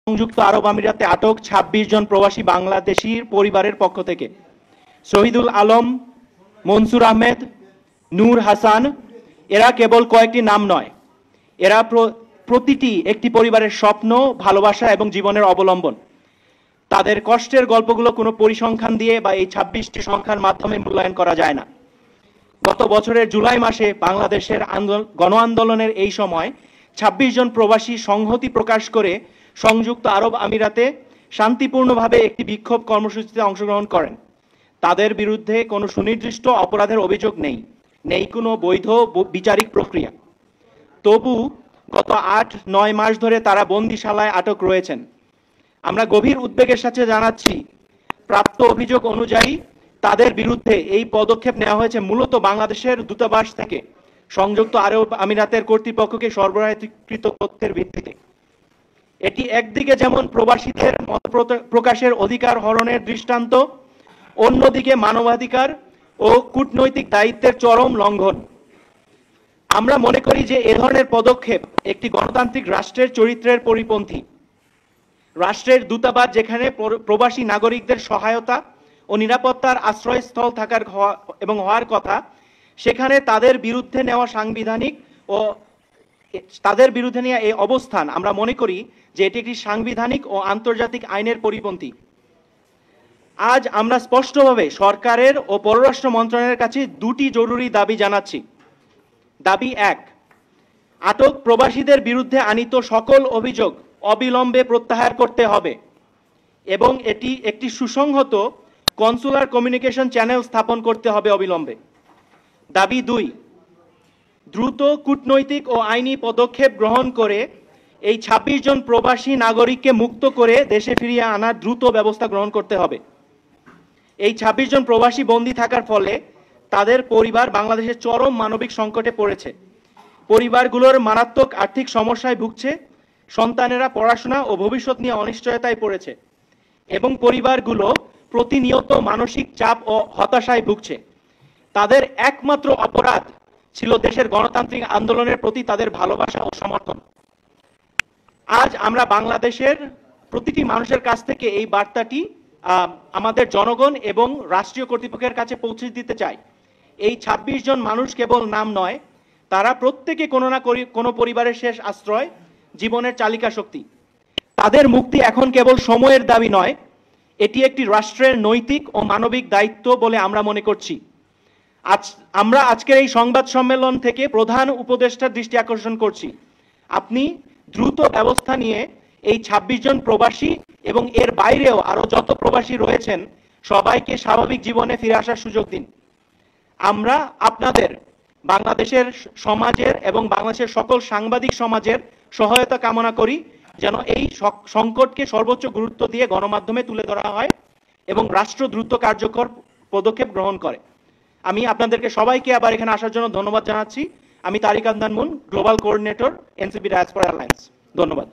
সংযুক্ত আরব আমিরাতে আটক ২৬ জন প্রবাসী বাংলাদেশির পরিবারের পক্ষ থেকে শহীদুল আলম, মনসুর আহমেদ, নূর হাসান এরা কেবল কয়েকটি নাম নয়, এরা প্রতিটি একটি পরিবারের স্বপ্ন, ভালোবাসা এবং জীবনের অবলম্বন। তাদের কষ্টের গল্পগুলো কোনো পরিসংখ্যান দিয়ে বা এই ২৬টি সংখ্যার মাধ্যমে মূল্যায়ন করা যায় না। গত বছরের জুলাই মাসে বাংলাদেশের গণ আন্দোলনের এই সময় ২৬ জন প্রবাসী সংহতি প্রকাশ করে সংযুক্ত আরব আমিরাতে শান্তিপূর্ণভাবে একটি বিক্ষোভ কর্মসূচিতে অংশগ্রহণ করেন। তাদের বিরুদ্ধে কোনো সুনির্দিষ্ট অপরাধের অভিযোগ নেই কোনো বৈধ বিচারিক প্রক্রিয়া। তবু গত ৮-৯ মাস ধরে তারা বন্দিশালায় আটক রয়েছেন। আমরা গভীর উদ্বেগের সাথে জানাচ্ছি, প্রাপ্ত অভিযোগ অনুযায়ী তাদের বিরুদ্ধে এই পদক্ষেপ নেওয়া হয়েছে মূলত বাংলাদেশের দূতাবাস থেকে সংযুক্ত আরব আমিরাতের কর্তৃপক্ষকে সরবরাহকৃত তথ্যের ভিত্তিতে। এটি একদিকে যেমন প্রবাসীদের মত প্রকাশের অধিকার হরণের দৃষ্টান্ত, অন্যদিকে মানবাধিকার ও কূটনৈতিক দায়িত্বের চরম লঙ্ঘন। আমরা মনে করি যে এ ধরনের পদক্ষেপ একটি গণতান্ত্রিক রাষ্ট্রের চরিত্রের পরিপন্থী। রাষ্ট্রের দূতাবাস যেখানে প্রবাসী নাগরিকদের সহায়তা ও নিরাপত্তার আশ্রয়স্থল থাকার এবং হওয়ার কথা, সেখানে তাদের বিরুদ্ধে নেওয়া সাংবিধানিক ও তাদের বিরুদ্ধে নেওয়া এই অবস্থান আমরা মনে করি যে এটি একটি সাংবিধানিক ও আন্তর্জাতিক আইনের পরিপন্থী। আজ আমরা স্পষ্টভাবে সরকারের ও পররাষ্ট্র মন্ত্রণালয়ের কাছে দুটি জরুরি দাবি জানাচ্ছি। দাবি ১, আটক প্রবাসীদের বিরুদ্ধে আনীত সকল অভিযোগ অবিলম্বে প্রত্যাহার করতে হবে এবং এটি একটি সুসংহত কনসুলার কমিউনিকেশন চ্যানেল স্থাপন করতে হবে অবিলম্বে। দাবি ২, দ্রুত কূটনৈতিক ও আইনি পদক্ষেপ গ্রহণ করে এই ২৬ জন প্রবাসী নাগরিককে মুক্ত করে দেশে ফিরিয়ে আনার দ্রুত ব্যবস্থা গ্রহণ করতে হবে। এই ২৬ জন প্রবাসী বন্দী থাকার ফলে তাদের পরিবার বাংলাদেশের চরম মানবিক সংকটে পড়েছে। পরিবারগুলোর মারাত্মক আর্থিক সমস্যায় ভুগছে, সন্তানেরা পড়াশোনা ও ভবিষ্যৎ নিয়ে অনিশ্চয়তায় পড়েছে এবং পরিবারগুলো প্রতিনিয়ত মানসিক চাপ ও হতাশায় ভুগছে। তাদের একমাত্র অপরাধ ছিল দেশের গণতান্ত্রিক আন্দোলনের প্রতি তাদের ভালোবাসা ও সমর্থন। আজ আমরা বাংলাদেশের প্রতিটি মানুষের কাছ থেকে এই বার্তাটি আমাদের জনগণ এবং রাষ্ট্রীয় কর্তৃপক্ষের কাছে পৌঁছে দিতে চাই। এই ২৬ জন মানুষ কেবল নাম নয়, তারা প্রত্যেকে কোনো না কোনো পরিবারের শেষ আশ্রয়, জীবনের চালিকা শক্তি। তাদের মুক্তি এখন কেবল সময়ের দাবি নয়, এটি একটি রাষ্ট্রের নৈতিক ও মানবিক দায়িত্ব বলে আমরা মনে করছি। আমরা আজকের এই সংবাদ সম্মেলন থেকে প্রধান উপদেষ্টার দৃষ্টি আকর্ষণ করছি, আপনি দ্রুত ব্যবস্থা নিয়ে এই ২৬ জন প্রবাসী এবং এর বাইরেও আরো যত প্রবাসী রয়েছেন সবাইকে স্বাভাবিক জীবনে ফিরে আসার সুযোগ দিন। আমরা আপনাদের, বাংলাদেশের সমাজের এবং বাংলাদেশের সকল সাংবাদিক সমাজের সহায়তা কামনা করি যেন এই সংকটকে সর্বোচ্চ গুরুত্ব দিয়ে গণমাধ্যমে তুলে ধরা হয় এবং রাষ্ট্র দ্রুত কার্যকর পদক্ষেপ গ্রহণ করে। আমি আপনাদেরকে সবাইকে আবার এখানে আসার জন্য ধন্যবাদ জানাচ্ছি। আমি Tariq Adnan Moon, global coordinator, NCP diaspora alliance. ধন্যবাদ।